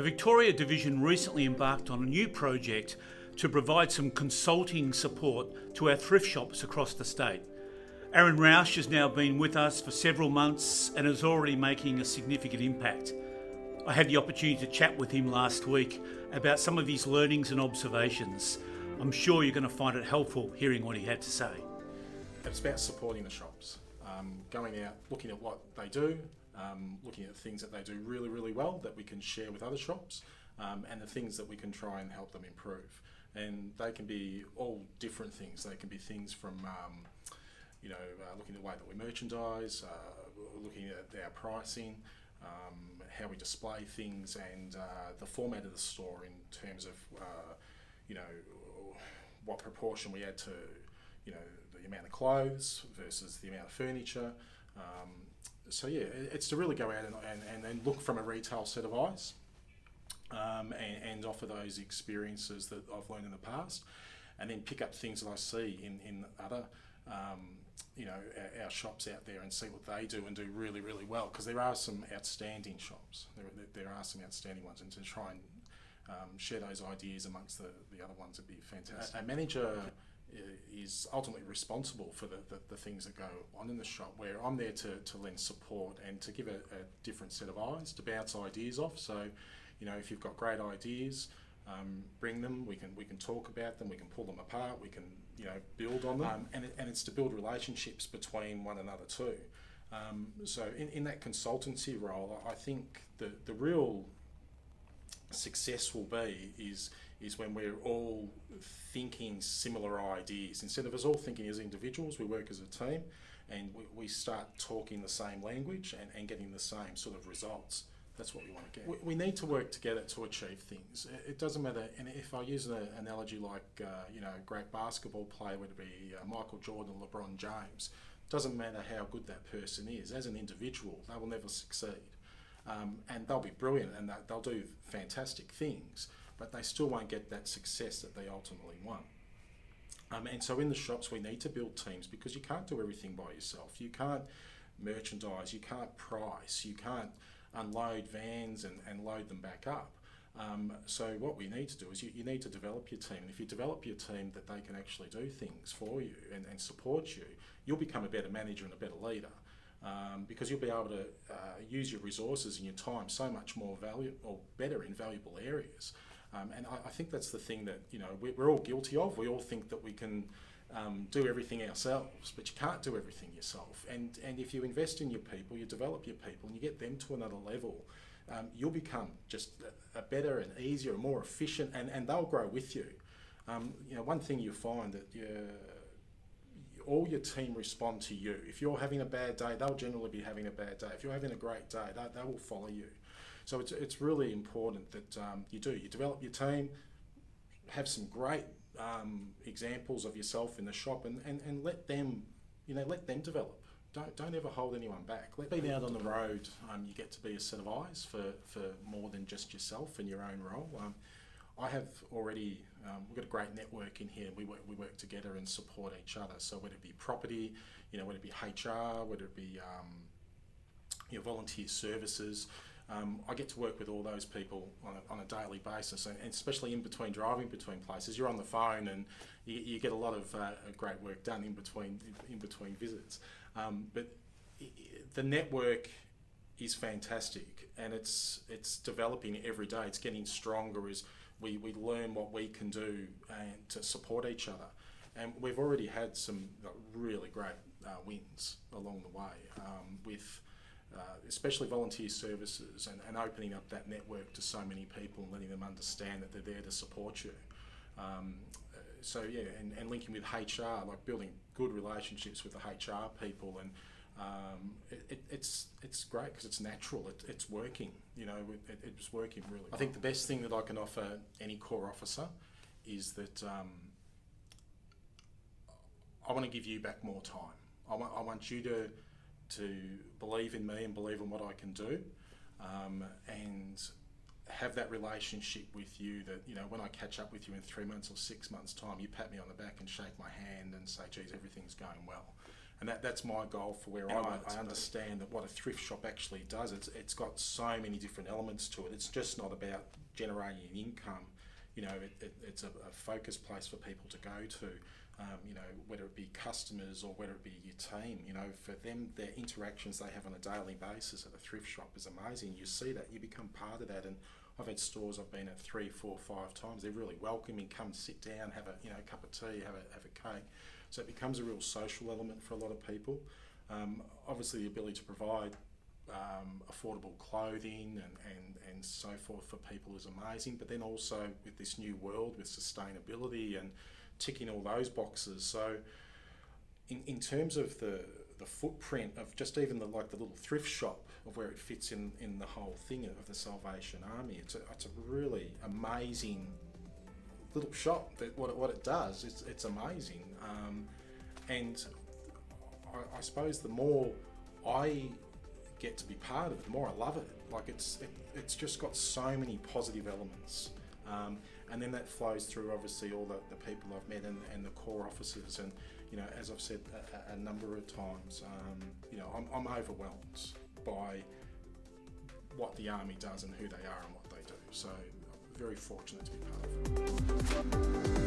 Victoria Division recently embarked on a new project to provide some consulting support to our thrift shops across the state. Aaron Rausch has now been with us for several months and is already making a significant impact. I had the opportunity to chat with him last week about some of his learnings and observations. I'm sure you're going to find it helpful hearing what he had to say. It's about supporting the shops, going out, looking at what they do, looking at things that they do really, really well that we can share with other shops, and the things that we can try and help them improve. And they can be all different things. They can be things from, looking at the way that we merchandise, looking at our pricing, how we display things, and the format of the store in terms of, what proportion we add to, the amount of clothes versus the amount of furniture. It's to really go out and look from a retail set of eyes, and offer those experiences that I've learned in the past, and then pick up things that I see in other, our shops out there and see what they do and do really, really well, because there are some outstanding shops. There are some outstanding ones, and to try and share those ideas amongst the other ones would be fantastic. A manager is ultimately responsible for the things that go on in the shop, where I'm there to lend support and to give a different set of eyes, to bounce ideas off. So, if you've got great ideas, bring them. We can talk about them. We can pull them apart. We can build on them, and it's to build relationships between one another too. So in that consultancy role, I think the real success will be is when we're all thinking similar ideas. Instead of us all thinking as individuals, we work as a team, and we start talking the same language and getting the same sort of results. That's what we want to get. We need to work together to achieve things. It doesn't matter, and if I use an analogy like, a great basketball player, whether it be Michael Jordan or LeBron James, it doesn't matter how good that person is. As an individual, they will never succeed. And they'll be brilliant and they'll do fantastic things, but they still won't get that success that they ultimately want. And so in the shops, we need to build teams, because you can't do everything by yourself. You can't merchandise, you can't price, you can't unload vans and load them back up. So what we need to do is you need to develop your team. And if you develop your team that they can actually do things for you and support you, you'll become a better manager and a better leader. Because you'll be able to use your resources and your time so much more better in valuable areas. And I think that's the thing that we're all guilty of. We all think that we can do everything ourselves, but you can't do everything yourself. And if you invest in your people, you develop your people, and you get them to another level, you'll become just a better and easier and more efficient, and they'll grow with you. One thing you find that all your team respond to you. If you're having a bad day, they'll generally be having a bad day. If you're having a great day, they will follow you. So it's really important that you develop your team, have some great examples of yourself in the shop, and let them develop. Don't ever hold anyone back. Being out on the road, you get to be a set of eyes for more than just yourself and your own role. I have already, we've got a great network in here. We work together and support each other. So whether it be property, whether it be HR, whether it be volunteer services, I get to work with all those people on a daily basis, and especially in between driving between places. You're on the phone, and you get a lot of great work done in between visits. But the network is fantastic, and it's developing every day. It's getting stronger as we learn what we can do and to support each other. And we've already had some really great wins along the way with especially volunteer services and opening up that network to so many people and letting them understand that they're there to support you. And linking with HR, like building good relationships with the HR people, and it's great because it's natural. It's working. It's working really well. I think the best thing that I can offer any Corps officer is that I want to give you back more time. I want you to believe in me and believe in what I can do, and have that relationship with you that, when I catch up with you in 3 months or 6 months' time, you pat me on the back and shake my hand and say, geez, everything's going well. And that's my goal for where I understand that what a thrift shop actually does. It's got so many different elements to it. It's just not about generating income. It's a focus place for people to go to. Whether it be customers or whether it be your team. For them, their interactions they have on a daily basis at the thrift shop is amazing. You see that, you become part of that. And I've had stores I've been at 3, 4, 5 times. They're really welcoming. Come sit down, have a cup of tea, have a cake. So it becomes a real social element for a lot of people. Obviously, the ability to provide affordable clothing and so forth for people is amazing. But then also with this new world with sustainability and ticking all those boxes. So in terms of the footprint of just even the little thrift shop of where it fits in the whole thing of the Salvation Army, it's a really amazing little shop. That what it does, it's amazing. And I suppose the more I get to be part of it, the more I love it. It's just got so many positive elements. And then that flows through obviously all the people I've met and the core officers, and as I've said a number of times, I'm overwhelmed by what the Army does and who they are and what they do. So I'm very fortunate to be part of it.